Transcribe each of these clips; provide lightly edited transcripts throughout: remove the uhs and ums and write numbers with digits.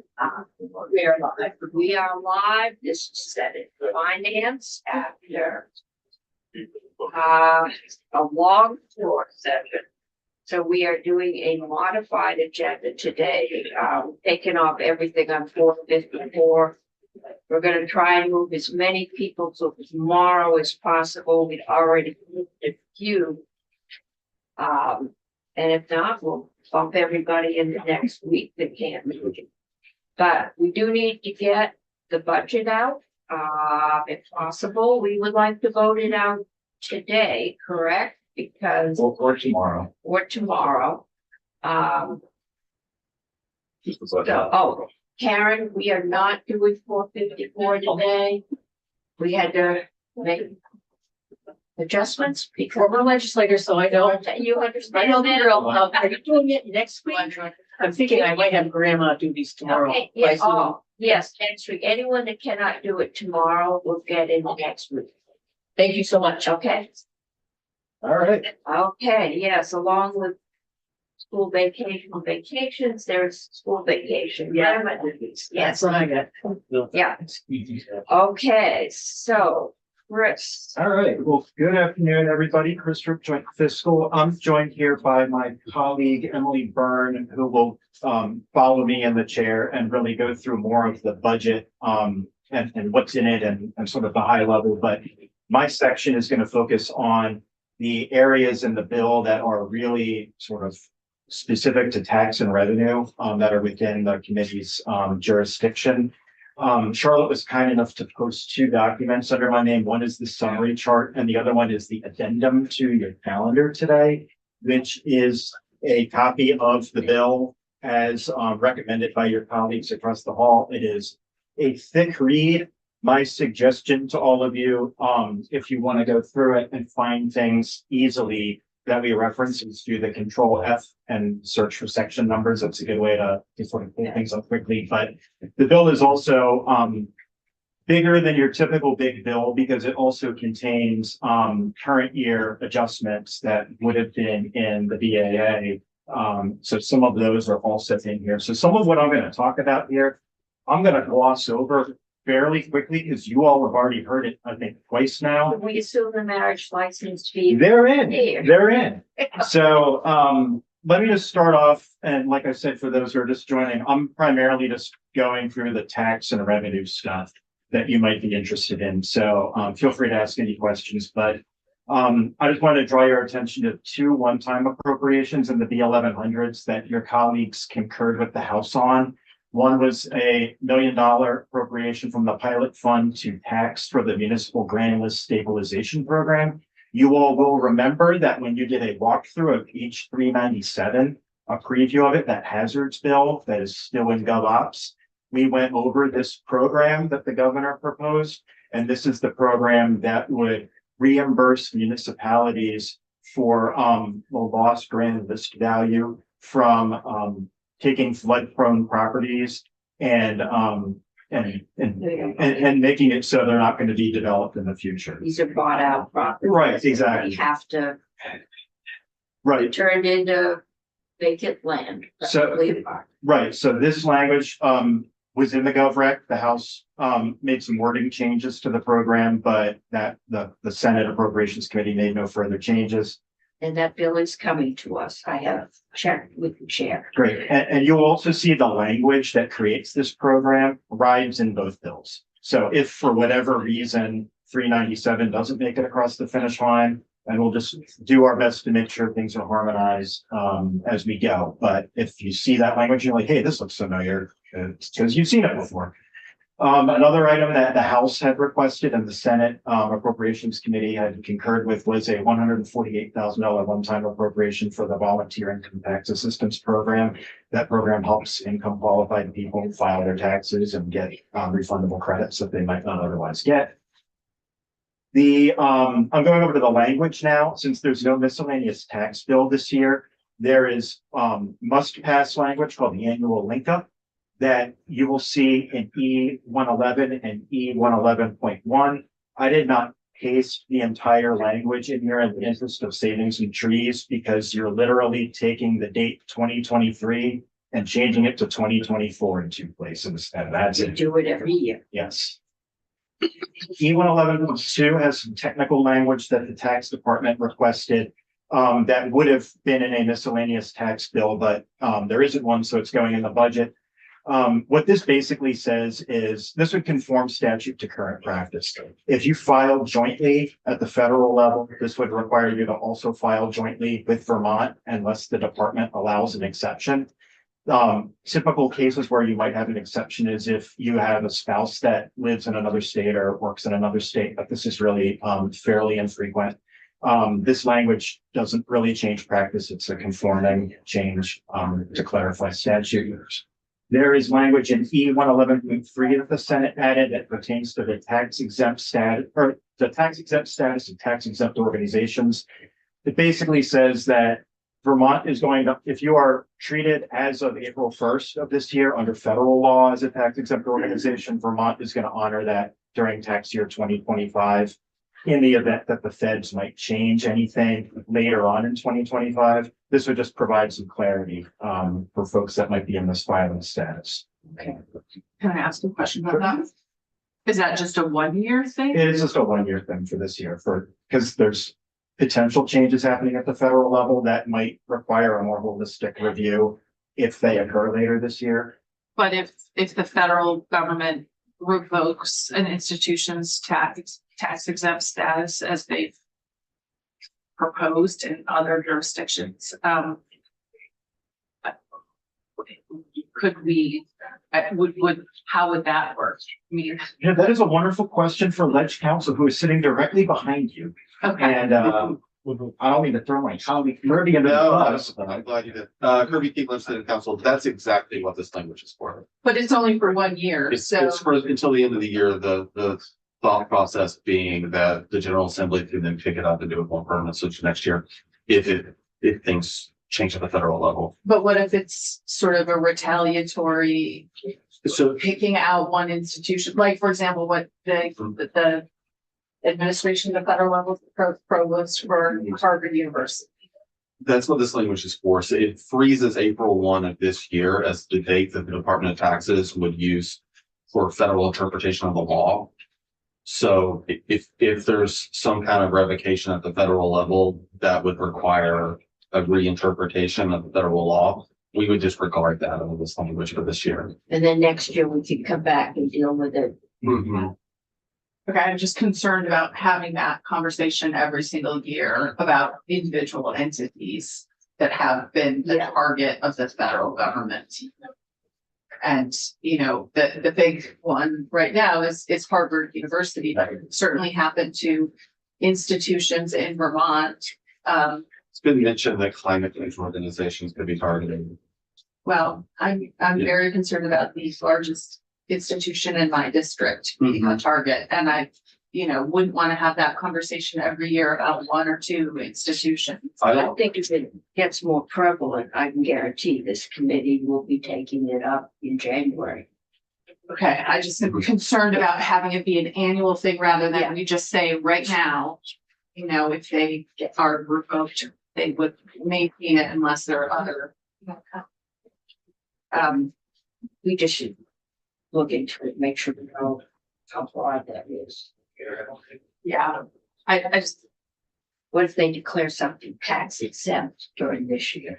We are live. We are live. This is Senate Finance after a long work session. So we are doing a modified agenda today, taking off everything on 454. We're going to try and move as many people to tomorrow as possible. We've already moved a few. And if not, we'll bump everybody in the next week that can't make it. But we do need to get the budget out. If possible, we would like to vote it out today, correct? Because Or tomorrow. Karen, we are not doing 454 today. We had to make adjustments because Former legislator, so I know. you I understand know the that? drill. Are you doing it next week? I'm thinking I might have grandma do these tomorrow. Okay, by yeah, Zoom. yes, next week. Anyone that cannot do it tomorrow will get in next week. Thank you so much. Okay, All right. okay, yes, along with school vacations, there's school vacation. Yeah. Yes, That's what I got. yeah, okay, so Chris. All right. Well, good afternoon, everybody. Chris Tripp, Joint Fiscal. I'm joined here by my colleague, Emily Byrne, who will follow me in the chair and really go through more of the budget and what's in it and sort of the high level. But my section is going to focus on the areas in the bill that are really sort of specific to tax and revenue that are within the committee's jurisdiction. Charlotte was kind enough to post two documents under my name. One is the summary chart and the other one is the addendum to your calendar today, which is a copy of the bill as recommended by your colleagues across the hall. It is a thick read. My suggestion to all of you, if you want to go through it and find things easily that we reference, is do the Control F and search for section numbers. That's a good way to sort of pull things up quickly. But the bill is also bigger than your typical big bill because it also contains current year adjustments that would have been in the BAA. So some of those are also in here. So some of what I'm going to talk about here, I'm going to gloss over fairly quickly because you all have already heard it, I think, twice now. We assume the marriage license fee. They're in. So let me just start off. And like I said, for those who are just joining, I'm primarily just going through the tax and revenue stuff that you might be interested in. So feel free to ask any questions. But I just wanted to draw your attention to two one-time appropriations in the B1100s that your colleagues concurred with the House on. One was a $1 million appropriation from the pilot fund to tax for the municipal granular stabilization program. You all will remember that when you did a walkthrough of H 397, a preview of it, that hazards bill that is still in GovOps, we went over this program that the governor proposed. And this is the program that would reimburse municipalities for the lost grand list value from taking flood-prone properties and making it so they're not going to be developed in the future. These are bought out properties. Right, exactly. We have to Right. turn into vacant land. So this language was in the GovRec. The House made some wording changes to the program, but that the Senate Appropriations Committee made no further changes. And that bill is coming to us. I have checked with the chair. Great. And you'll also see the language that creates this program rides in both bills. So if for whatever reason 397 doesn't make it across the finish line, and we'll just do our best to make sure things are harmonized as we go. But if you see that language, you're like, hey, this looks familiar, because you've seen it before. Another item that the House had requested and the Senate Appropriations Committee had concurred with was a $148,000 one-time appropriation for the Volunteer Income Tax Assistance Program. That program helps income qualified people file their taxes and get refundable credits that they might not otherwise get. I'm going over to the language now. Since there's no miscellaneous tax bill this year, there is must-pass language called the annual link-up that you will see in E111 and E111.1. I did not paste the entire language in here in the interest of saving some trees because you're literally taking the date 2023 and changing it to 2024 in 2 places, and that's We it. do it every year. Yes. E-111.2 has some technical language that the tax department requested. That would have been in a miscellaneous tax bill, but there isn't one, so it's going in the budget. What this basically says is this would conform statute to current practice. If you file jointly at the federal level, this would require you to also file jointly with Vermont unless the department allows an exception. Typical cases where you might have an exception is if you have a spouse that lives in another state or works in another state, but this is really fairly infrequent. This language doesn't really change practice. It's a conforming change to clarify statute. There is language in E-111.3 that the Senate added that pertains to the tax exempt status or the tax exempt status of tax exempt organizations. It basically says that Vermont is going to, if you are treated as of April 1st of this year under federal law as a tax exempt organization, Vermont is going to honor that during tax year 2025. In the event that the feds might change anything later on in 2025, this would just provide some clarity for folks that might be in this filing status. Can I ask a question about that? Is that just a 1-year thing? It is just a 1-year thing for this year because there's potential changes happening at the federal level that might require a more holistic review if they occur later this year. But if the federal government revokes an institution's tax exempt status as they've proposed in other jurisdictions, could we, how would that work? I mean, Yeah, that is a wonderful question for Ledge Counsel, who is sitting directly behind you. okay, And I don't mean to throw my colleague Kirby into the bus. I'm glad you did. Kirby Keith, legislative counsel, that's exactly what this language is for. but it's only for 1 year, so. It's for until the end of the year, the thought process being that the General Assembly can then pick it up and do it more permanent switch next year. If things change at the federal level. But what if it's sort of a retaliatory, So picking out one institution, like, for example, what the administration at the federal level provost for Harvard University. that's what this language is for. So it freezes April 1 of this year as the date that the Department of Taxes would use for federal interpretation of the law. So if there's some kind of revocation at the federal level that would require a reinterpretation of the federal law, we would disregard that under this language for this year. And then next year we can come back and deal with it. Mhm. Okay, I'm just concerned about having that conversation every single year about individual entities that have been the Yeah. target of the federal government. And, you know, the big one right now is Harvard University, that certainly happened to institutions in Vermont. It's been mentioned that climate change organizations could be targeted. Well, I'm very concerned about the largest institution in my district being a target, and I, wouldn't want to have that conversation every year about 1 or 2 institutions. I think if it gets more prevalent, I can guarantee this committee will be taking it up in January. Okay, I just am concerned about having it be an annual thing rather Yeah. than we just say right now, if they are revoked, they would maintain it unless there are other. We just should look into it, make sure we know how broad that is. Yeah, I just, What if they declare something tax exempt during this year?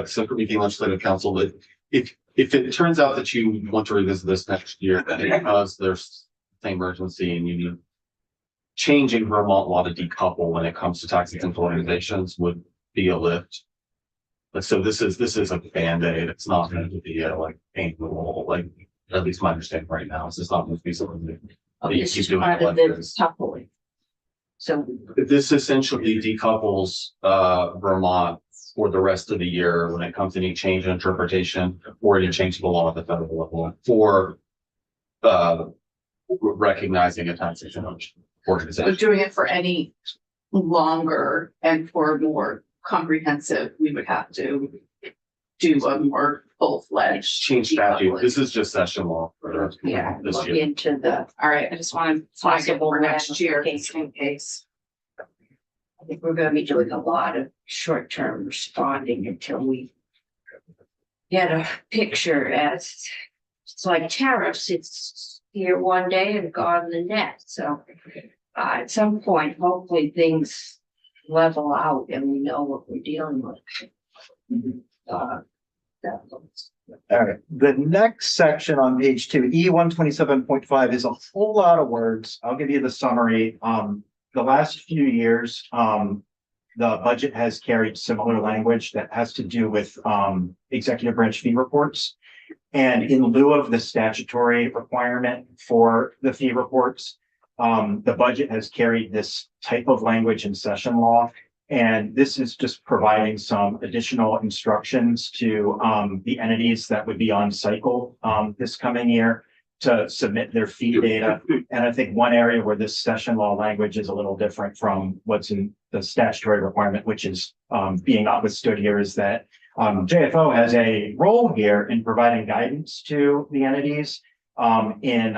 So for making legislative counsel, that if it turns out that you want to revisit this next year, then because there's an emergency and you need changing Vermont law to decouple when it comes to tax exempt organizations would be a lift. But so this is a Band-Aid. It's not going to be a annual, at least my understanding right now, it's just not going to be something that you This keep is doing part of like the this. coupling. So This essentially decouples Vermont for the rest of the year when it comes to any change in interpretation or any change to the law at the federal level for recognizing a tax exempt organization. doing it for any longer and for more comprehensive, we would have to do a more full-fledged. Change statute. This is just session law for yeah, this look year. into the, All right, I just want to flag it Possible for next year, just ramifications. in case. I think we're gonna be doing a lot of short-term responding until we get a picture as, it's like tariffs, it's here one day and gone the next, so. At some point, hopefully things level out and we know what we're dealing with. That- All right, the next section on page 2, E 127.5 is a whole lot of words. I'll give you the summary. The last few years, the budget has carried similar language that has to do with executive branch fee reports. And in lieu of the statutory requirement for the fee reports, the budget has carried this type of language in session law. And this is just providing some additional instructions to the entities that would be on cycle this coming year to submit their fee data. And I think one area where this session law language is a little different from what's in the statutory requirement, which is being understood here, is that JFO has a role here in providing guidance to the entities in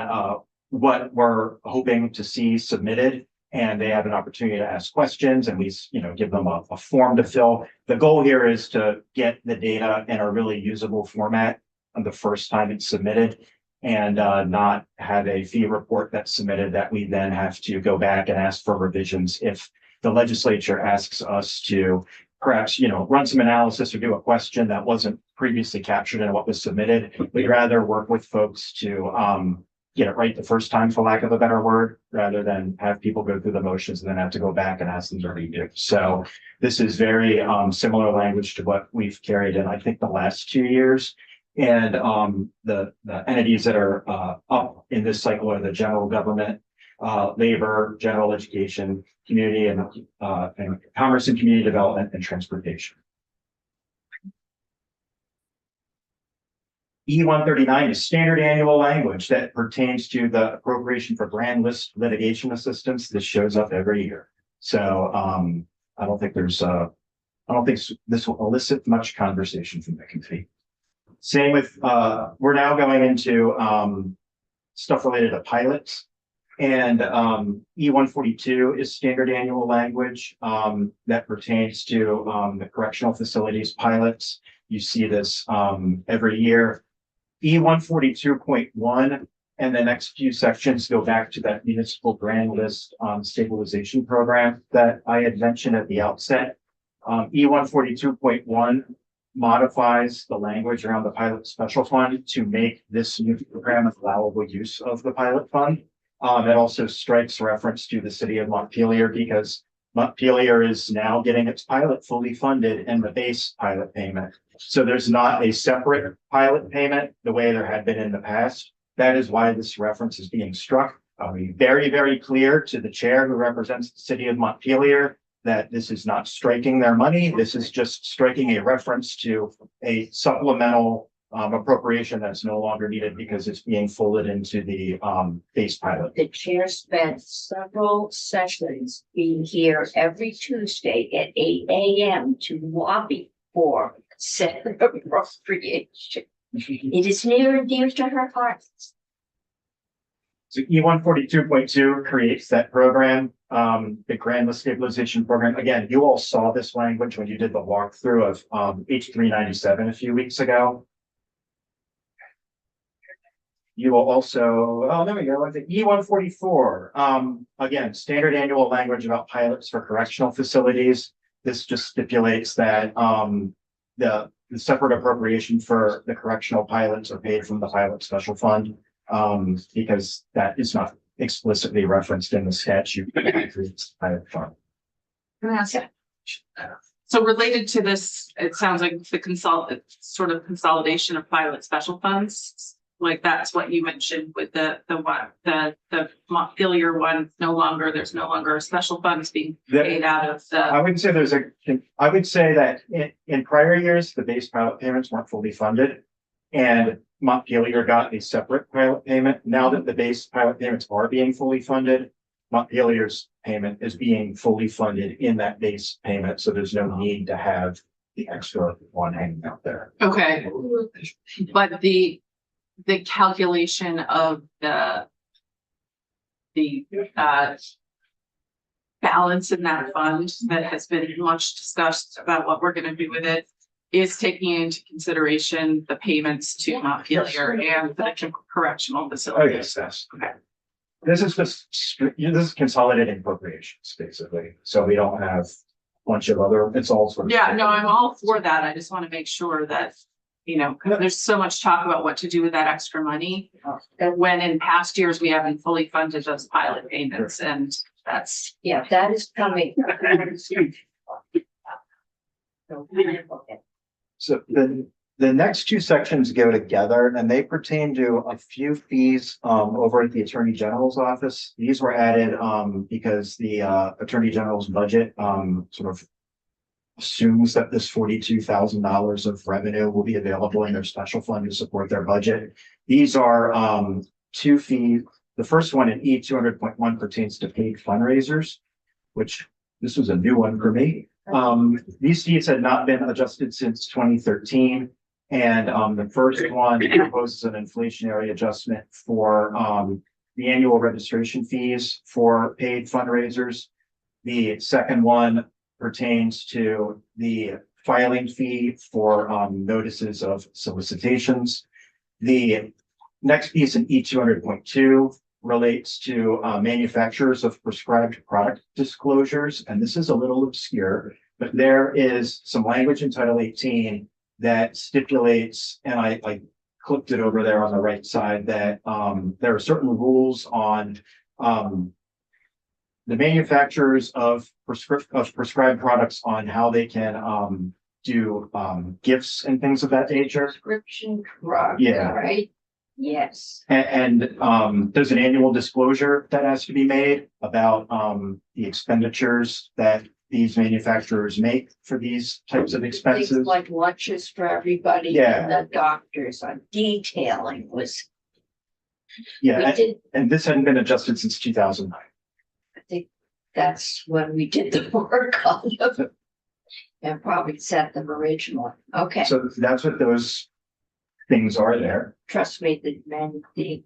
what we're hoping to see submitted. And they have an opportunity to ask questions, and we, give them a form to fill. The goal here is to get the data in a really usable format on the first time it's submitted, and not have a fee report that's submitted that we then have to go back and ask for revisions if the legislature asks us to perhaps, run some analysis or do a question that wasn't previously captured in what was submitted. We'd rather work with folks to get it right the first time, for lack of a better word, rather than have people go through the motions and then have to go back and ask them to redo. So this is very similar language to what we've carried in, I think, the last 2 years. And the entities that are up in this cycle are the general government, labor, general education, community and commerce and community development, and transportation. E 139 is standard annual language that pertains to the appropriation for grand list litigation assistance. This shows up every year. So I don't think this will elicit much conversation from the committee. Same with, we're now going into stuff related to pilots. And E 142 is standard annual language that pertains to the correctional facilities pilots. You see this every year. E 142.1 and the next few sections go back to that municipal grand list stabilization program that I had mentioned at the outset. E 142.1 modifies the language around the pilot special fund to make this new program an allowable use of the pilot fund. It also strikes reference to the city of Montpelier, because Montpelier is now getting its pilot fully funded in the base pilot payment. So there's not a separate pilot payment the way there had been in the past. That is why this reference is being struck. I'll be very, very clear to the chair who represents the city of Montpelier that this is not striking their money. This is just striking a reference to a supplemental appropriation that's no longer needed because it's being folded into the base pilot. The chair spent several sessions being here every Tuesday at 8 a.m. to lobby for Senate appropriation. It is near and dear to her heart. So E 142.2 creates that program, the Grand List Stabilization Program. Again, you all saw this language when you did the walkthrough of H 397 a few weeks ago. You will also, oh, there we go, the E 144. Again, standard annual language about pilots for correctional facilities. This just stipulates that the separate appropriation for the correctional pilots are paid from the pilot special fund, because that is not explicitly referenced in the statute. Pilot fund. Can I ask you? So related to this, it sounds like the sort of consolidation of pilot special funds. Like that's what you mentioned with the Montpelier one. There's no longer a special funds being paid out of the. I wouldn't say I would say that in prior years, the base pilot payments weren't fully funded, and Montpelier got a separate pilot payment. Now that the base pilot payments are being fully funded, Montpelier's payment is being fully funded in that base payment. So there's no need to have the extra one hanging out there. Okay, but the calculation of the balance in that fund that has been much discussed about what we're going to do with it. is taking into consideration the payments to Montpelier and the correctional Oh, facilities. yes. Okay. This is just, this is consolidated appropriations, basically. So we don't have a bunch of other, it's all sort of. Yeah, no, I'm all for that. I just want to make sure that, you know, 'cause there's so much talk about what to do with that extra money. And when in past years, we haven't fully funded those pilot payments, and that's, Yeah, that is coming. So the next two sections go together and they pertain to a few fees over at the Attorney General's office. These were added because the Attorney General's budget sort of assumes that this $42,000 of revenue will be available in their special fund to support their budget. These are two fees. The first one in E 200.1 pertains to paid fundraisers, which this was a new one for me. These fees had not been adjusted since 2013. And the first one proposes an inflationary adjustment for the annual registration fees for paid fundraisers. The second one pertains to the filing fee for notices of solicitations. The next piece in E 200.2 relates to manufacturers of prescribed product disclosures. And this is a little obscure, but there is some language in Title 18 that stipulates, and I clipped it over there on the right side, that there are certain rules on the manufacturers of prescribed products on how they can do gifts and things of that nature. Prescription drug. Yeah. Right? Yes. And there's an annual disclosure that has to be made about the expenditures that these manufacturers make for these types of Things expenses. like lunches for everybody. Yeah. And the doctors on detailing was, we Yeah, did, and this hadn't been adjusted since 2009. I think that's when we did the work on them. And probably set them originally. Okay, So that's what those things are there. trust me, the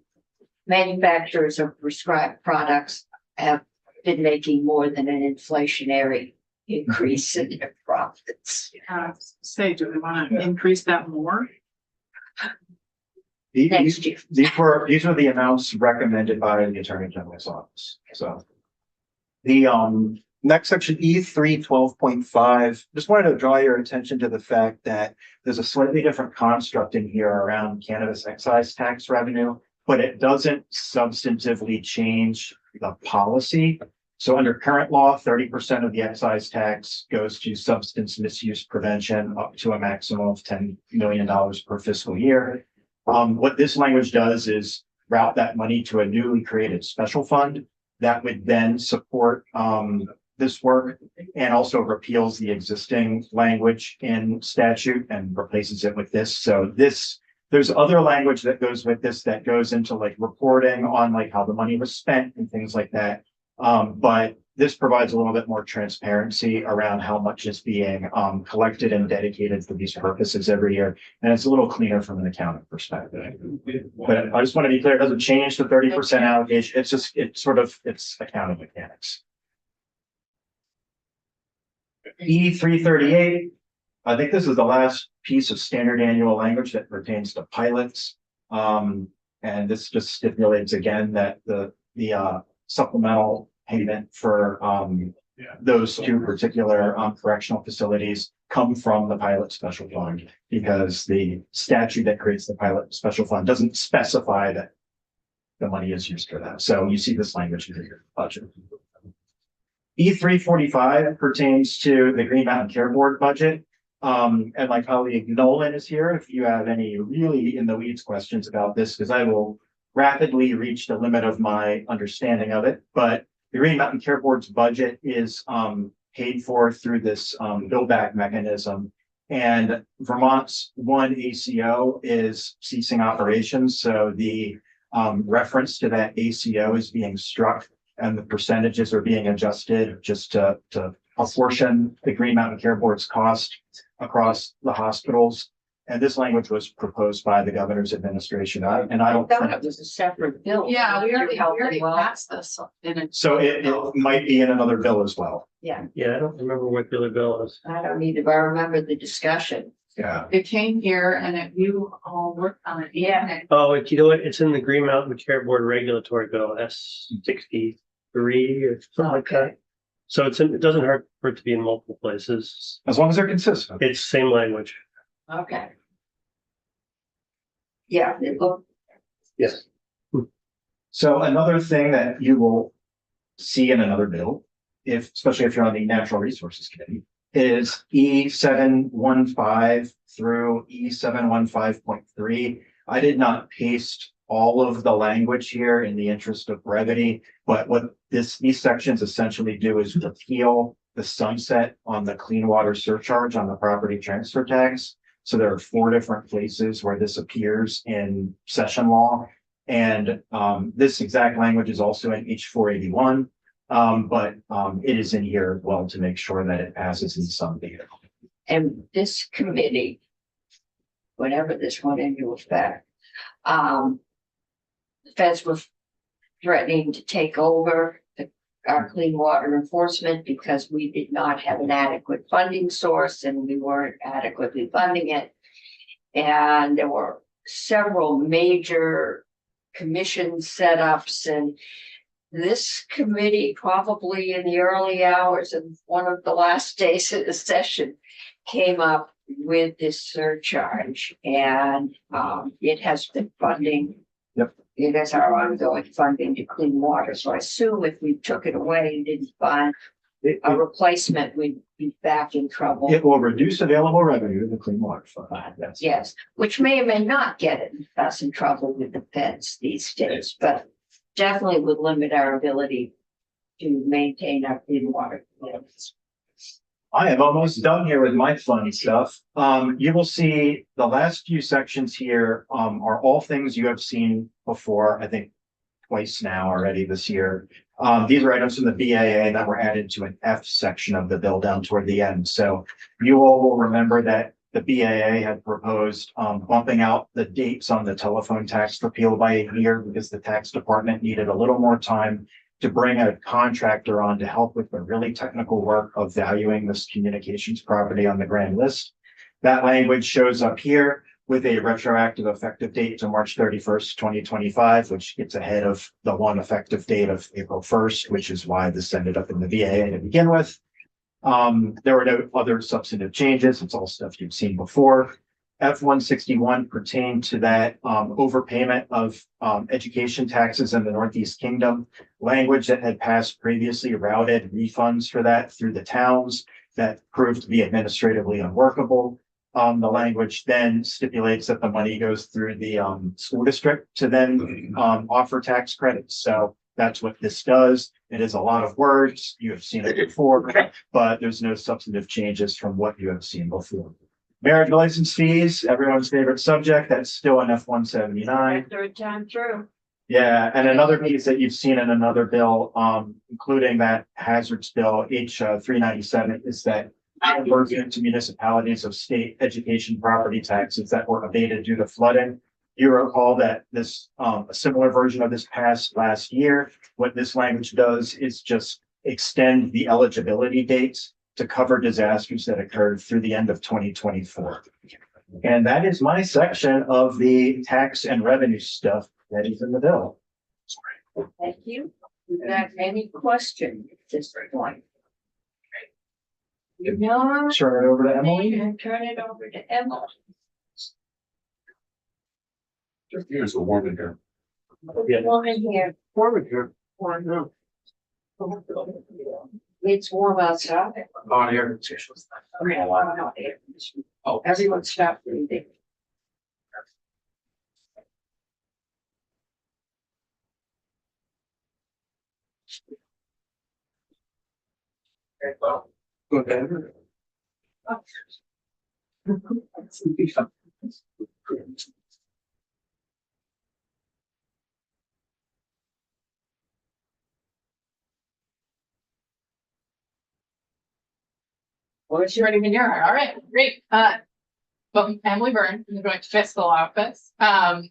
manufacturers of prescribed products have been making more than an inflationary increase in their profits. say, do we want to increase that more? Next year. These were the amounts recommended by the Attorney General's office, so. The next section, E312.5, just wanted to draw your attention to the fact that there's a slightly different construct in here around cannabis excise tax revenue, but it doesn't substantively change the policy. So under current law, 30% of the excise tax goes to substance misuse prevention up to a maximum of $10 million per fiscal year. What this language does is route that money to a newly created special fund that would then support this work, and also repeals the existing language in statute and replaces it with this. So there's other language that goes with this that goes into like reporting on like how the money was spent and things like that. But this provides a little bit more transparency around how much is being collected and dedicated for these purposes every year. And it's a little cleaner from an accounting perspective. But I just want to be clear, it doesn't change the 30% allocation. It's accounting mechanics. E338, I think this is the last piece of standard annual language that pertains to pilots. And this just stipulates again that the supplemental payment for those two particular correctional facilities come from the pilot special fund, because the statute that creates the pilot special fund doesn't specify that the money is used for that. So you see this language in your budget. E345 pertains to the Green Mountain Care Board budget. And my colleague Nolan is here if you have any really in the weeds questions about this, because I will rapidly reach the limit of my understanding of it. But the Green Mountain Care Board's budget is paid for through this bill back mechanism. And Vermont's one ACO is ceasing operations. So the reference to that ACO is being struck, and the percentages are being adjusted just to apportion the Green Mountain Care Board's cost across the hospitals. And this language was proposed by the governor's administration. I don't thought think, it was a separate bill. Yeah, we already Well, passed this in a. so it might be in another bill as well. Yeah, Yeah, I don't remember what Billy Bill is. I don't need to, but I remember the discussion. Yeah. It came here and it, you all worked on it. Yeah. Oh, you know what? It's in the Green Mountain Chair Board Regulatory Bill, S63 or something like that. So it doesn't hurt for it to be in multiple places. As long as they're consistent. It's same language. Okay. Yeah, it looked Yes. So another thing that you will see in another bill, especially if you're on the Natural Resources Committee, is E715 through E715.3. I did not paste all of the language here in the interest of brevity, but what these sections essentially do is repeal the sunset on the clean water surcharge on the property transfer tax. So there are 4 different places where this appears in session law. And this exact language is also in H481, but it is in here as well to make sure that it passes in some data. and this committee, whenever this went into effect, the feds were threatening to take over our clean water enforcement because we did not have an adequate funding source and we weren't adequately funding it. And there were several major commission setups, and this committee probably in the early hours of one of the last days of the session came up with this surcharge, and it has been funding. Yep. It is our ongoing funding to clean water. So I assume if we took it away and didn't find a replacement, we'd be back in trouble. It will reduce available revenue to the Clean Water Fund. Yes. Yes, which may or may not get us in trouble with the feds these days, but definitely would limit our ability to maintain our clean water. I am almost done here with my fun stuff. You will see the last few sections here are all things you have seen before, I think twice now already this year. These are items from the BAA that were added to an F section of the bill down toward the end. So you all will remember that the BAA had proposed bumping out the dates on the telephone tax repeal by a year because the tax department needed a little more time to bring a contractor on to help with the really technical work of valuing this communications property on the grand list. That language shows up here with a retroactive effective date to March 31st, 2025, which gets ahead of the one effective date of April 1st, which is why this ended up in the VAA to begin with. There were no other substantive changes. It's all stuff you've seen before. F-161 pertained to that overpayment of education taxes in the Northeast Kingdom. Language that had passed previously routed refunds for that through the towns that proved to be administratively unworkable. The language then stipulates that the money goes through the school district to then offer tax credits. So that's what this does. It is a lot of words. You have seen it before, but there's no substantive changes from what you have seen before. Marriage license fees, everyone's favorite subject. That's still an F-179. Third time through. Yeah, and another piece that you've seen in another bill, including that hazards bill, H-397, is that reimbursement to municipalities of state education property taxes that were abated due to flooding. You recall that this, a similar version of this passed last year. What this language does is just extend the eligibility dates to cover disasters that occurred through the end of 2024. And that is my section of the tax and revenue stuff that is in the bill. Thank you. Do you have any questions at this point? No. Turn it over to Emily. And turn it over to Emily. Here's a warm in here. Yeah. Woman here. Forward here. Warm. It's warm outside. On here. Oh, everyone stop breathing. Go ahead. What's your ready when you're all right, great. Well, Emily Byrne from the Joint Fiscal Office,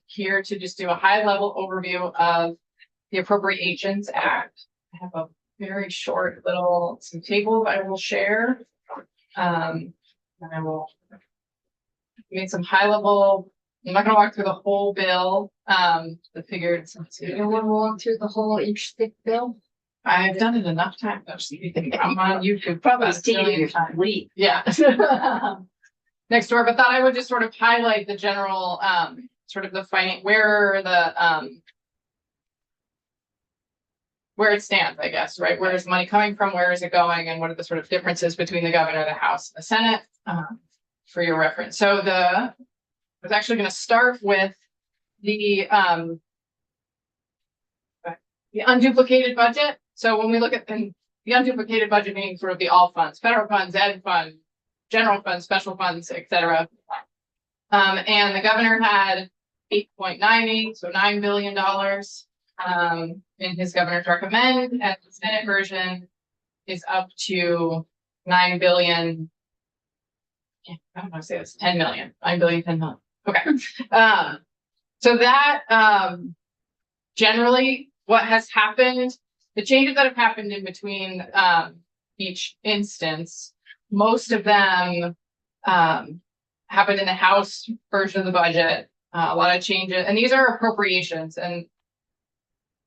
here to just do a high level overview of the Appropriations Act. I have a very short little, some tables I will share. And I will made some high level, I'm not gonna walk through the whole bill, the figured. You don't want to walk through the whole inch thick bill? I've done it enough times. I'm on YouTube. Probably about a stealing million your times. sleep. Yeah. Next door, but thought I would just sort of highlight the general, sort of the where it stands, I guess, right? Where is money coming from? Where is it going? And what are the sort of differences between the governor, the House, and the Senate, for your reference. So I was actually going to start with the unduplicated budget. So when we look at the unduplicated budget, meaning sort of the all funds, federal funds, ed fund, general funds, special funds, etc. And the governor had 8.98, so $9 billion in his governor's recommend, and the Senate version is up to 9 billion. I don't want to say this, 10 million, 9 billion, 10 million. Okay. So that generally what has happened, the changes that have happened in between each instance, most of them happened in the House version of the budget. A lot of changes, and these are appropriations. And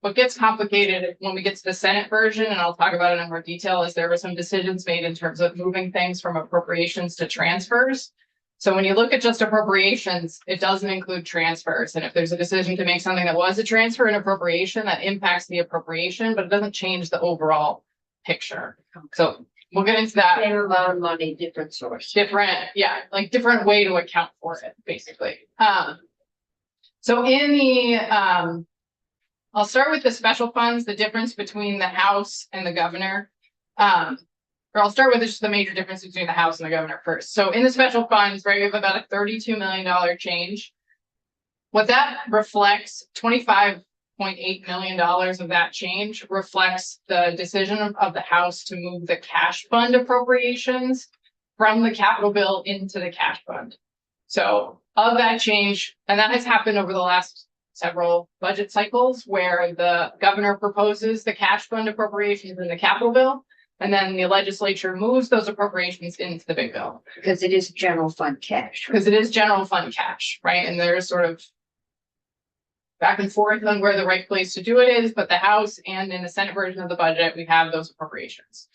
what gets complicated when we get to the Senate version, and I'll talk about it in more detail, is there were some decisions made in terms of moving things from appropriations to transfers. So when you look at just appropriations, it doesn't include transfers. And if there's a decision to make something that was a transfer and appropriation, that impacts the appropriation, but it doesn't change the overall picture. So we'll get into that. Same amount of money, different source. Different, yeah, like different way to account for it, basically. So in the, I'll start with the special funds, the difference between the House and the governor. Or I'll start with just the major difference between the House and the governor first. So in the special funds, right, we have about a $32 million change. What that reflects, $25.8 million of that change reflects the decision of the House to move the cash fund appropriations from the capital bill into the cash fund. So of that change, and that has happened over the last several budget cycles where the governor proposes the cash fund appropriations in the capital bill, and then the legislature moves those appropriations into the big bill. Because it is general fund cash. Because it is general fund cash, right? And there's sort of back and forth on where the right place to do it is, but the House and in the Senate version of the budget, we have those appropriations.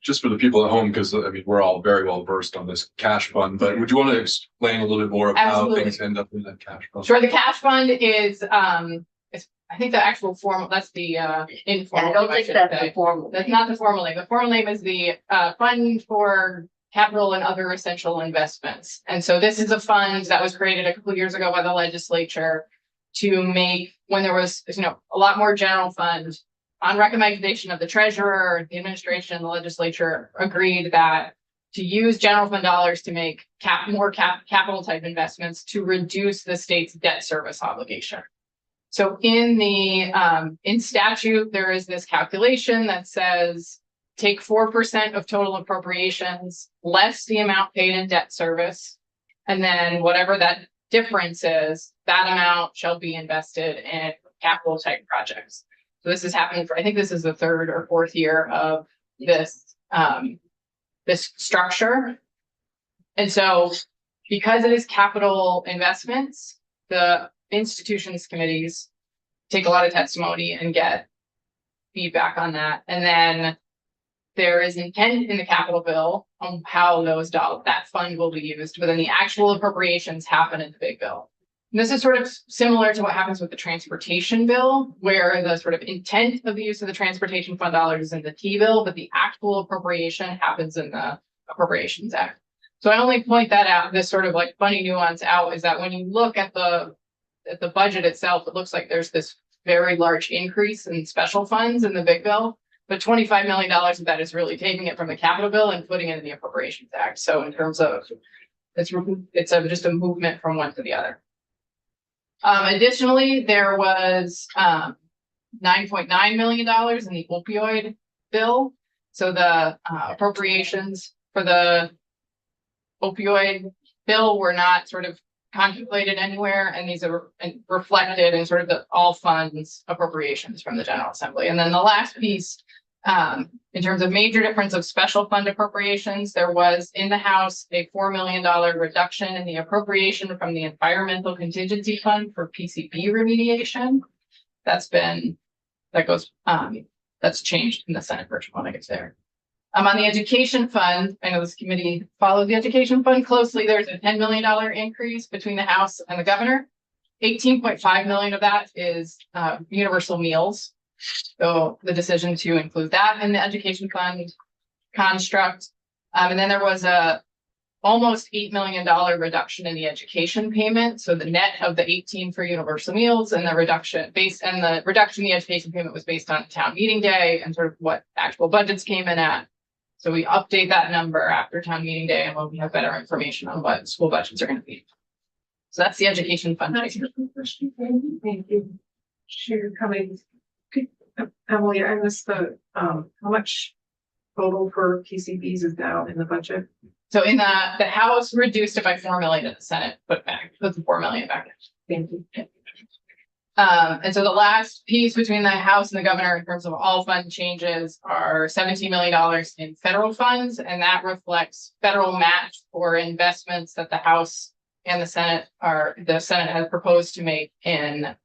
Just for the people at home, because I mean, we're all very well versed on this cash fund, but would you want to explain a little bit more of Absolutely. how things end up in that cash fund? Sure, the cash fund is, I think the actual formal, that's the informal. I don't I think should that's say. the formal. That's not the formal name. The formal name is the Fund for Capital and Other Essential Investments. And so this is a fund that was created a couple of years ago by the legislature to make, when there was, a lot more general fund, on recommendation of the treasurer, the administration, the legislature agreed that to use general fund dollars to make more capital type investments to reduce the state's debt service obligation. So in the in statute, there is this calculation that says take 4% of total appropriations less the amount paid in debt service, and then whatever that difference is, that amount shall be invested in capital type projects. So this is happening for, I think this is the third or fourth year of this this structure. And so because it is capital investments, the institutions committees take a lot of testimony and get feedback on that. And then there is intent in the capital bill on how that fund will be used, but then the actual appropriations happen in the big bill. And this is sort of similar to what happens with the transportation bill, where the sort of intent of the use of the transportation fund dollars is in the T bill, but the actual appropriation happens in the Appropriations Act. So I only point that out, this sort of like funny nuance out, is that when you look at the budget itself, it looks like there's this very large increase in special funds in the big bill, but $25 million of that is really taking it from the capital bill and putting it in the Appropriations Act. So in terms of, it's just a movement from one to the other. Additionally, there was $9.9 million in the opioid bill. So the appropriations for the opioid bill were not sort of contemplated anywhere, and these are reflected in sort of the all funds appropriations from the General Assembly. And then the last piece In terms of major difference of special fund appropriations, there was in the House a $4 million reduction in the appropriation from the Environmental Contingency Fund for PCB remediation. That's changed in the Senate version when it gets there. On the education fund, I know this committee followed the education fund closely. There's a $10 million increase between the House and the governor. 18.5 million of that is universal meals. So the decision to include that in the education fund construct. And then there was a almost $8 million reduction in the education payment. So the net of the 18 for universal meals and the reduction in the education payment was based on town meeting day and sort of what actual budgets came in at. So we update that number after town meeting day and when we have better information on what school budgets are going to be. So that's the education fund. Thank you. Sure, coming. Emily, I missed the, how much total for PCBs is now in the budget? So in the House reduced it by 4 million and the Senate put the 4 million back in. Thank you. And so the last piece between the House and the governor in terms of all fund changes are $17 million in federal funds, and that reflects federal match for investments that the House and the Senate has proposed to make in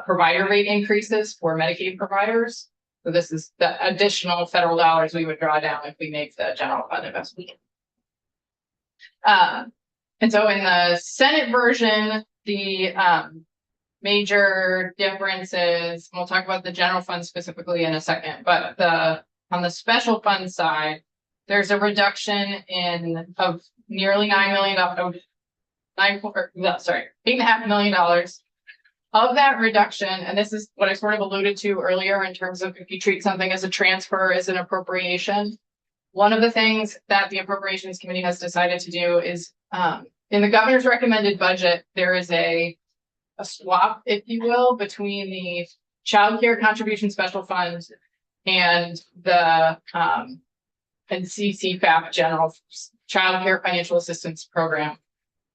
provider rate increases for Medicaid providers. So this is the additional federal dollars we would draw down if we make the general fund investment. And so in the Senate version, the major differences, we'll talk about the general fund specifically in a second, but on the special fund side, there's a reduction of nearly $8.5 million. Of that reduction, and this is what I sort of alluded to earlier in terms of if you treat something as a transfer as an appropriation, one of the things that the Appropriations Committee has decided to do is in the governor's recommended budget, there is a swap, if you will, between the Child Care Contribution Special Fund and the and CCFAP General Child Care Financial Assistance Program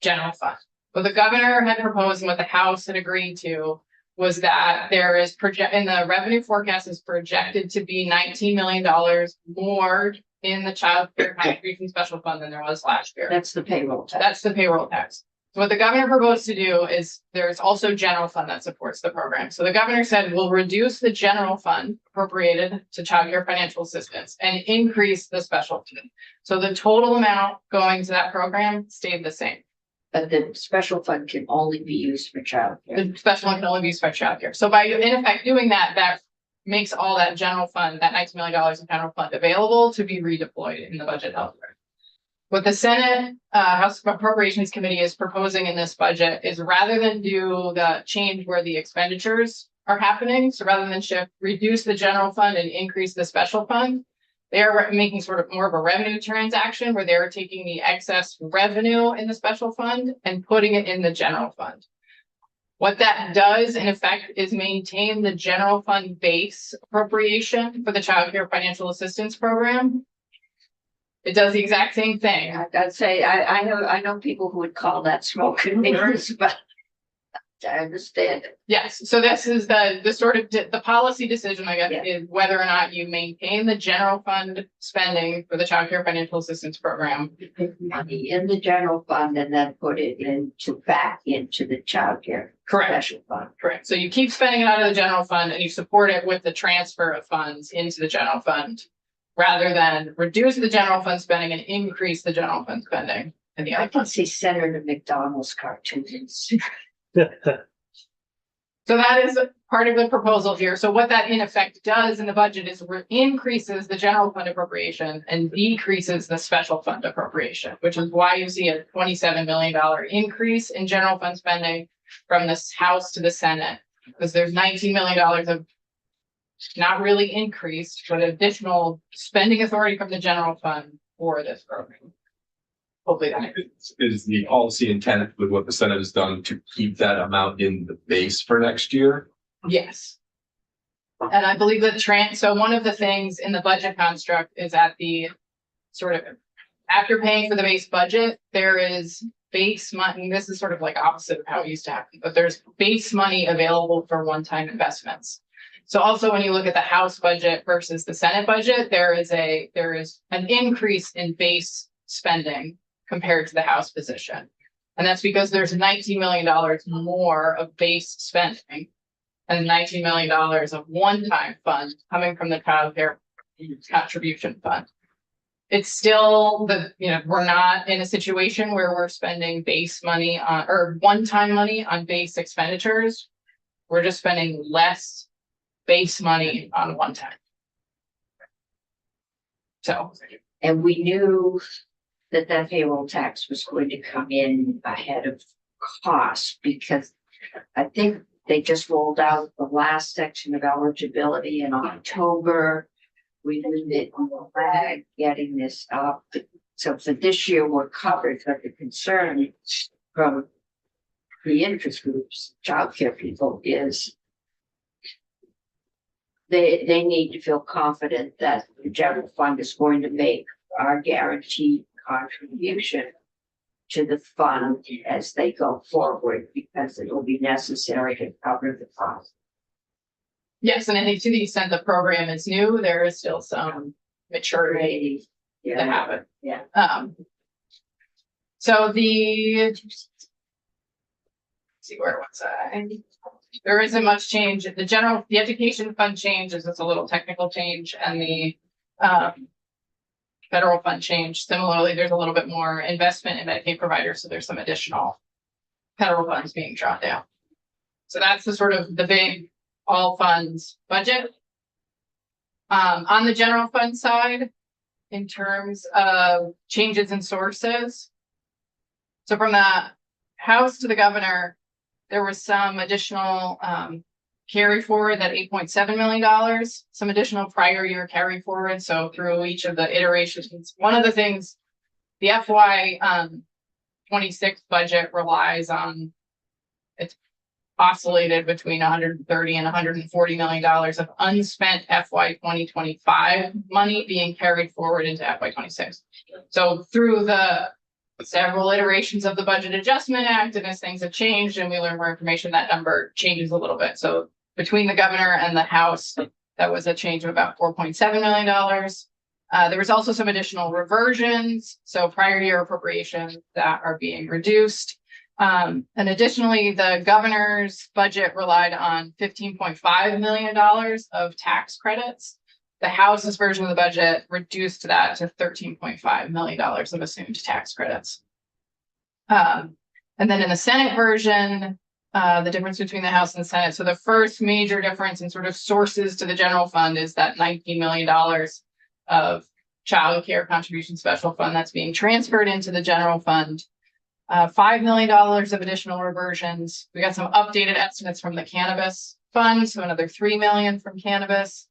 General Fund. What the governor had proposed and what the House had agreed to was that there is in the revenue forecast is projected to be $19 million more in the Child Care Contribution Special Fund than there was last year. That's the payroll tax. That's the payroll tax. So what the governor proposed to do is there's also general fund that supports the program. So the governor said we'll reduce the general fund appropriated to child care financial assistance and increase the special fund. So the total amount going to that program stayed the same. But the special fund can only be used for childcare. The special fund can only be used for childcare. So by in effect doing that, that makes all that general fund, that $19 million in general fund available to be redeployed in the budget elsewhere. What the Senate House Appropriations Committee is proposing in this budget is rather than do the change where the expenditures are happening, so rather than reduce the general fund and increase the special fund, they are making sort of more of a revenue transaction where they're taking the excess revenue in the special fund and putting it in the general fund. What that does in effect is maintain the general fund base appropriation for the Child Care Financial Assistance Program. It does the exact same thing. I'd say, I know people who would call that smoke and mirrors, but I understand it. Yes, so this is the sort of the policy decision, I guess, is whether or not you maintain the general fund spending for the Child Care Financial Assistance Program. You take money in the general fund and then put it back into the child care special fund. Correct. So you keep spending it out of the general fund and you support it with the transfer of funds into the general fund, rather than reduce the general fund spending and increase the general fund spending in the I other can fund. see Senator McDonald's cartoons. So that is part of the proposal here. So what that in effect does in the budget is increases the general fund appropriation and decreases the special fund appropriation, which is why you see a $27 million increase in general fund spending from this House to the Senate, because there's $19 million of not really increased, but additional spending authority from the general fund for this program. Hopefully that Is the policy intent with what the Senate has done to keep that amount in the base for next year? yes. And I believe that so one of the things in the budget construct is at the sort of after paying for the base budget, there is base money. This is sort of like opposite of how it used to happen, but there's base money available for one-time investments. So also when you look at the House budget versus the Senate budget, there is an increase in base spending compared to the House position. And that's because there's $19 million more of base spending and $19 million of one-time funds coming from the child care contribution fund. It's still we're not in a situation where we're spending base money on, or one-time money on base expenditures. We're just spending less base money on one time. So. And we knew that payroll tax was going to come in ahead of cost, because I think they just rolled out the last section of eligibility in October. We knew that on the lag getting this up. So for this year, we're covered, but the concern from the interest groups, childcare people, is they need to feel confident that the general fund is going to make our guaranteed contribution to the fund as they go forward, because it will be necessary to cover the cost. Yes, and I think to the extent the program is new, there is still some maturity to happen. Yeah. So let's see, where was I? There isn't much change. The education fund change is just a little technical change, and the federal fund change. Similarly, there's a little bit more investment in Medicaid providers, so there's some additional federal funds being drawn down. So that's the sort of the big all funds budget. On the general fund side, in terms of changes in sources. So from the House to the governor, there was some additional carry forward, that $8.7 million, some additional prior year carry forward. So through each of the iterations, one of the things the FY 26 budget relies on, it's oscillated between 130 and $140 million of unspent FY 2025 money being carried forward into FY 26. So through the several iterations of the Budget Adjustment Act, and as things have changed and we learn more information, that number changes a little bit. So between the governor and the House, that was a change of about $4.7 million. There was also some additional reversions, so prior year appropriations that are being reduced. And additionally, the governor's budget relied on $15.5 million of tax credits. The House's version of the budget reduced that to $13.5 million of assumed tax credits. And then in the Senate version, the difference between the House and the Senate. So the first major difference in sort of sources to the general fund is that $19 million of child care contribution special fund that's being transferred into the general fund. $5 million of additional reversions. We got some updated estimates from the cannabis fund, so another $3 million from cannabis.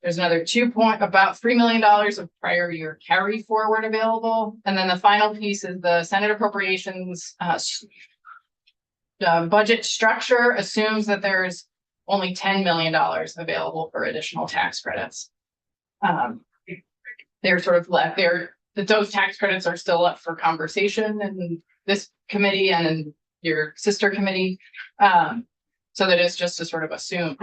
There's another about $3 million of prior year carry forward available. And then the final piece is the Senate appropriations budget structure assumes that there's only $10 million available for additional tax credits. They're sort of left there. Those tax credits are still up for conversation in this committee and in your sister committee. So that is just to sort of assume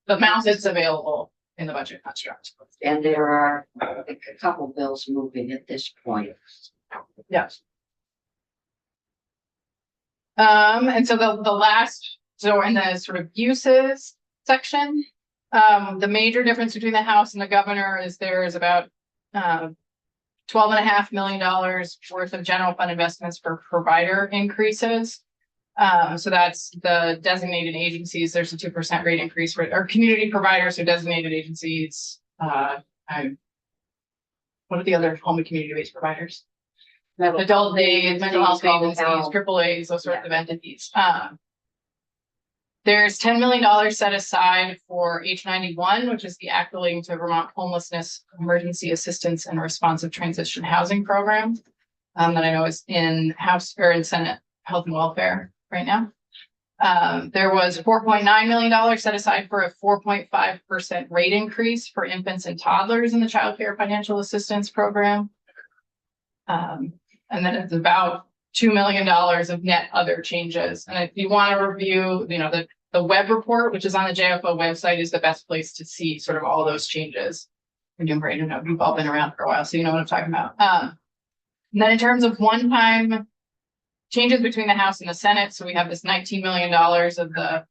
the amount that's available in the budget construct. And there are a couple bills moving at this point. Yes. And so the last, so in the sort of uses section, the major difference between the House and the governor is there is about $12.5 million worth of general fund investments for provider increases. So that's the designated agencies. There's a 2% rate increase for our community providers or designated agencies. What are the other home and community-based providers? Adult days, mental health agencies, AAAs, those sorts of entities. There's $10 million set aside for H91, which is the Act relating to Vermont Homelessness Emergency Assistance and Responsive Transition Housing Program that I know is in House or in Senate Health and Welfare right now. There was $4.9 million set aside for a 4.5% rate increase for infants and toddlers in the Child Care Financial Assistance Program. And then it's about $2 million of net other changes. And if you want to review, the the web report, which is on the JFO website, is the best place to see sort of all those changes. You've all been around for a while, so you know what I'm talking about. And then in terms of one-time changes between the House and the Senate, so we have this $19 million of the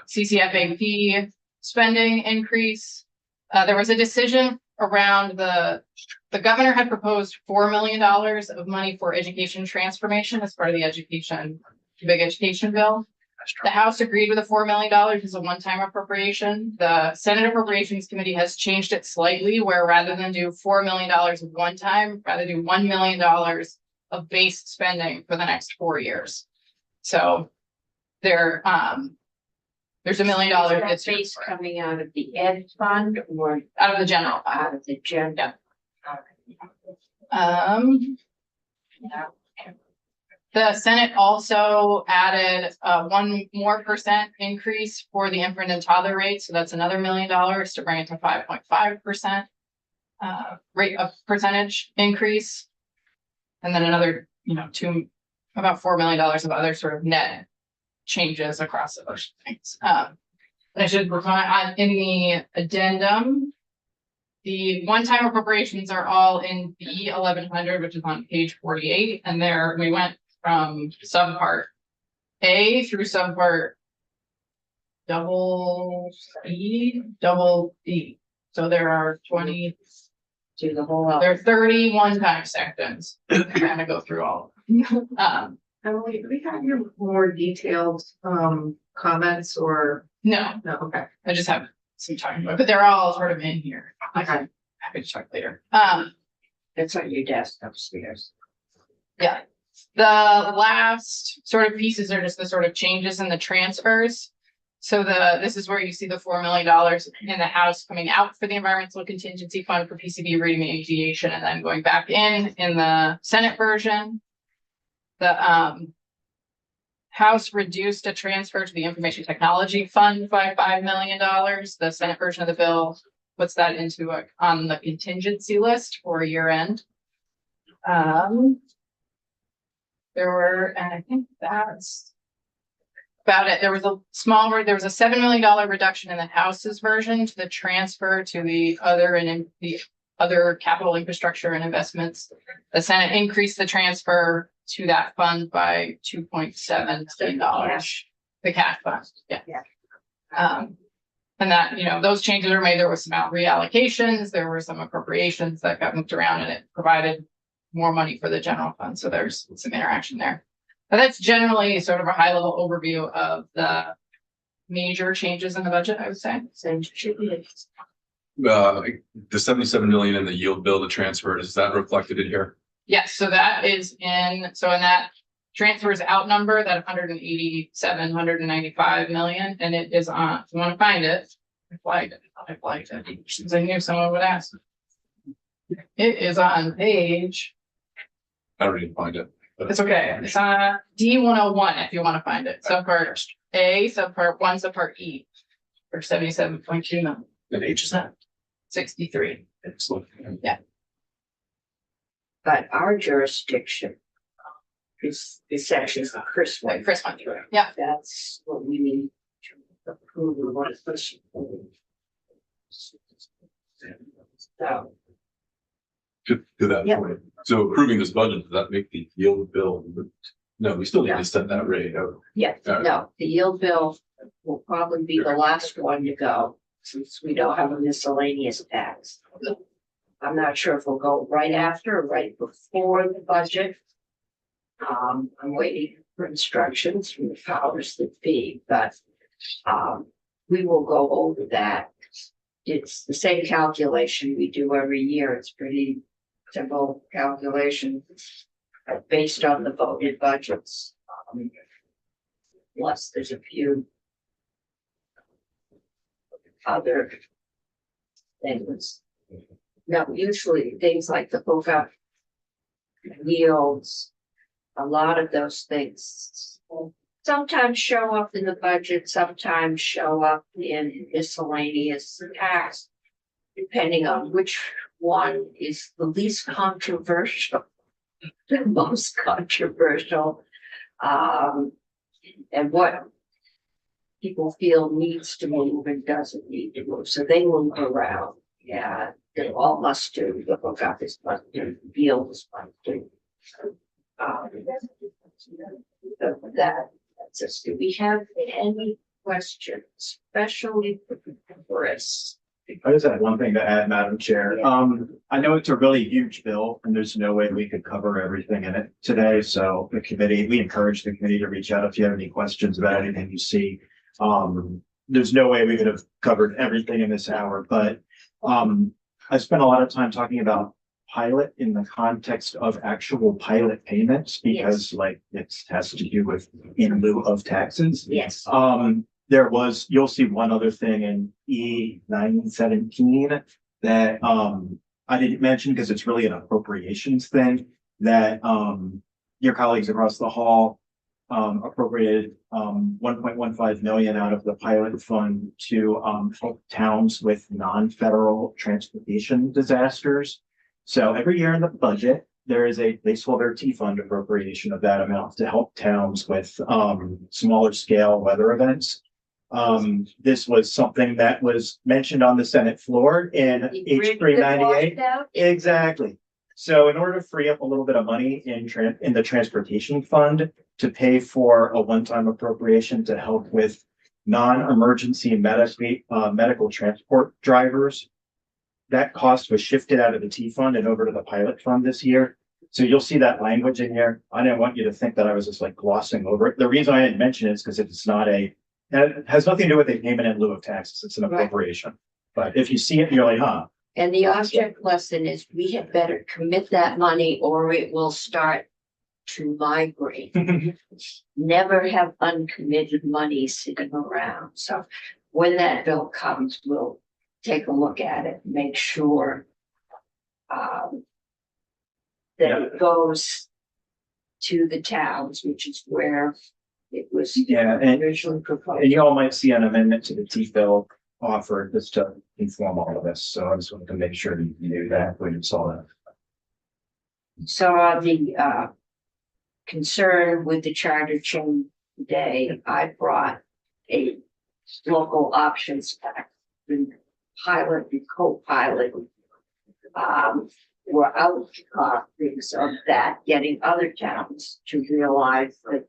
CCFAP spending increase. There was a decision around the governor had proposed $4 million of money for education transformation as part of the big education bill. The House agreed with the $4 million as a one-time appropriation. The Senate Appropriations Committee has changed it slightly, where rather than do $4 million of one time, rather do $1 million of base spending for the next 4 years. So there's $1 million. Is that base coming out of the ed fund or Out of the general fund. out of the general? Yeah. The Senate also added 1% more increase for the infant and toddler rate, so that's another $1 million to bring it to 5.5% rate of percentage increase. And then another, about $4 million of other sort of net changes across a bunch of things. I should provide in the addendum. The one-time appropriations are all in B 1100, which is on page 48, and there we went from subpart A through subpart double D. So there are 20, Do the whole. there are 30 one-time sections. I'm gonna go through all of them. Emily, do we have your more detailed, comments or, No, no, okay. I just have some talking about, but they're all sort of in here. Okay. Happy to talk later. It's on your desk upstairs. Yeah. The last sort of pieces are just the sort of changes in the transfers. So this is where you see the $4 million in the House coming out for the environmental contingency fund for PCB remediation and then going back in the Senate version. The House reduced a transfer to the information technology fund by $5 million. The Senate version of the bill puts that into on the contingency list for year end. And I think that's about it. There was a $7 million reduction in the House's version to the transfer to the other capital infrastructure and investments. The Senate increased the transfer to that fund by $2.7 million. The cash fund, yeah. And that, those changes are made. There was some out reallocations, there were some appropriations that got moved around, and it provided more money for the general fund. So there's some interaction there. But that's generally sort of a high level overview of the major changes in the budget, I would say. The 77 million in the yield bill, the transfer, is that reflected in here? Yes, so that is in that transfers out number, that 195 million, and it is on, if you want to find it, I flagged it, since I knew someone would ask. It is on page, I don't even find it. it's okay, it's on D101 if you want to find it, subpart A, subpart 1, subpart E, for 77.2 million, What age is that? 63. Excellent. But our jurisdiction is section of Chris. Like Chris went through it. Yeah, That's what we need to approve of what is this. So, To that Yeah. point. So approving this budget, does that make the yield bill? No, we still need to set that rate. yeah, no, the yield bill will probably be the last one to go, since we don't have a miscellaneous tax. I'm not sure if we'll go right after or right before the budget. I'm waiting for instructions from the powers that be, but we will go over that. It's the same calculation we do every year. It's pretty simple calculation based on the voted budgets. Plus, there's a few other things. Now, usually things like the VOCA yields, a lot of those things sometimes show up in the budget, sometimes show up in miscellaneous tax, depending on which one is the least controversial, the most controversial, and what people feel needs to move and doesn't need to move, so they move around. Yeah, they all must do, the book office must do, the fields must do. So that's just, do we have any questions, especially for us? I just had one thing to add, Madam Chair. I know it's a really huge bill and there's no way we could cover everything in it today. So we encourage the committee to reach out if you have any questions about anything you see. There's no way we could have covered everything in this hour, but I spent a lot of time talking about pilot in the context of actual pilot payments because like it has to do with in lieu of taxes. Yes. You'll see one other thing in E917 that I didn't mention because it's really an appropriations thing that your colleagues across the hall appropriated 1.15 million out of the pilot fund to help towns with non-federal transportation disasters. So every year in the budget, there is a placeholder T fund appropriation of that amount to help towns with smaller scale weather events. This was something that was mentioned on the Senate floor in H 398. Exactly. So in order to free up a little bit of money in the transportation fund to pay for a one-time appropriation to help with non-emergency medical transport drivers, that cost was shifted out of the T fund and over to the pilot fund this year. So you'll see that language in here. I didn't want you to think that I was just like glossing over it. The reason I didn't mention it is because it's not it has nothing to do with a payment in lieu of taxes. It's an appropriation. But if you see it, you're like, huh. And the object lesson is we had better commit that money or it will start to migrate. Never have uncommitted money sitting around. So when that bill comes, we'll take a look at it, make sure that it goes to the towns, which is where it was originally proposed. And you all might see an amendment to the T bill offered just to inform all of this. So I just wanted to make sure you knew that when you saw that. So the concern with the charter change today, I brought a local options pack. Pilot and co-pilot were outcomes of that, getting other towns to realize that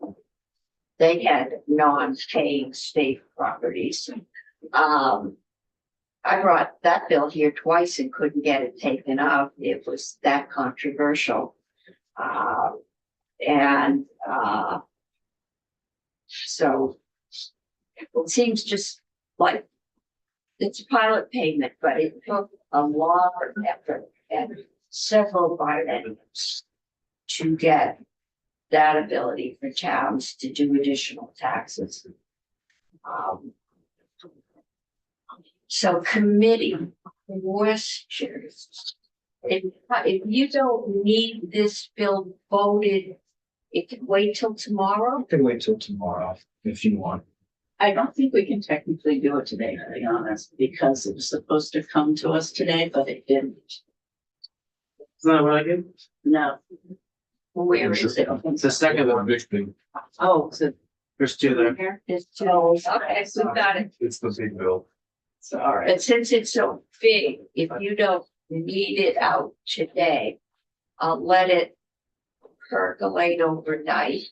they had non-paying state properties. I brought that bill here twice and couldn't get it taken up. It was that controversial. So it seems just like it's a pilot payment, but it took a lot of effort and several bienniums to get that ability for towns to do additional taxes. So committee questions. If you don't need this bill voted, it can wait till tomorrow. You can wait till tomorrow if you want. I don't think we can technically do it today, to be honest, because it was supposed to come to us today, but it didn't. Is that what I did? No. Where is it? It's the second one, big thing. Oh, so There's two there. It's okay, so we got it. It's the big bill. Sorry. And since it's so big, if you don't need it out today, I'll let it percolate overnight.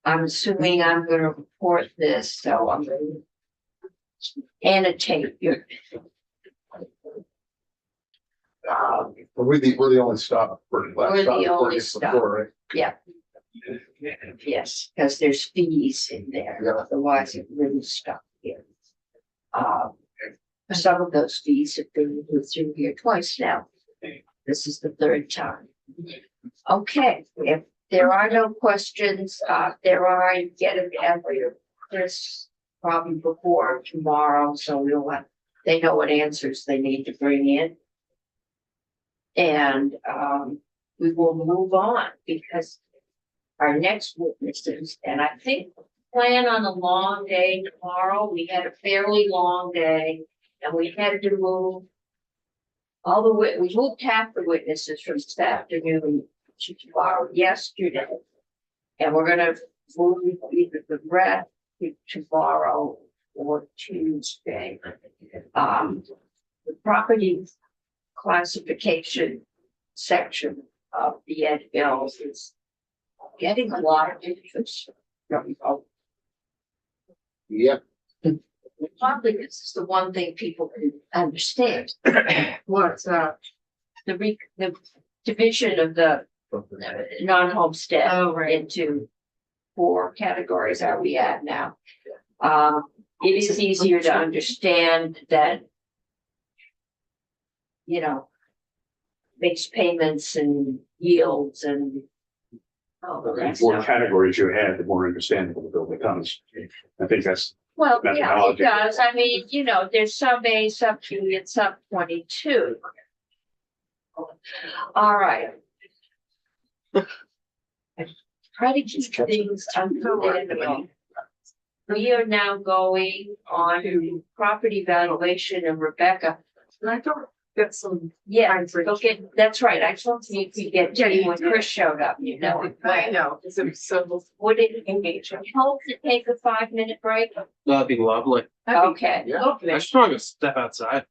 I'm assuming I'm gonna report this, so I'm gonna annotate your. We're the only stop. We're the only stop. Yeah. Yes, because there's fees in there, Yeah. otherwise it wouldn't stop here. Some of those fees have been through here twice now. This is the third time. Okay, if there are no questions, get it every this probably before tomorrow, so they know what answers they need to bring in. And we will move on because our next witnesses, and I think plan on a long day tomorrow. We had a fairly long day and we had to move we moved half the witnesses from this afternoon to tomorrow yesterday. And we're gonna move either the rest tomorrow or Tuesday. The property classification section of the ed bills is getting a lot of interest. Yep. Probably this is the one thing people can understand. What's that? The division of the non-homestead Oh, right. into 4 categories are we at now? It is easier to understand that, you know, makes payments and yields and all the The rest. more categories you add, the more understandable the bill becomes. I think that's, Well, yeah, it methodology. does. I mean, you know, there's sub A, sub B, and sub 22. All right. Try to keep things unpredictable. We are now going on to property valuation of Rebecca. And I don't get some. Yeah, go get, that's right. I told you to get Jenny when Chris showed up, you know. I know, it's so. Would it help to take a 5-minute break? That'd be lovely. Okay. Lovely. I just want to step outside.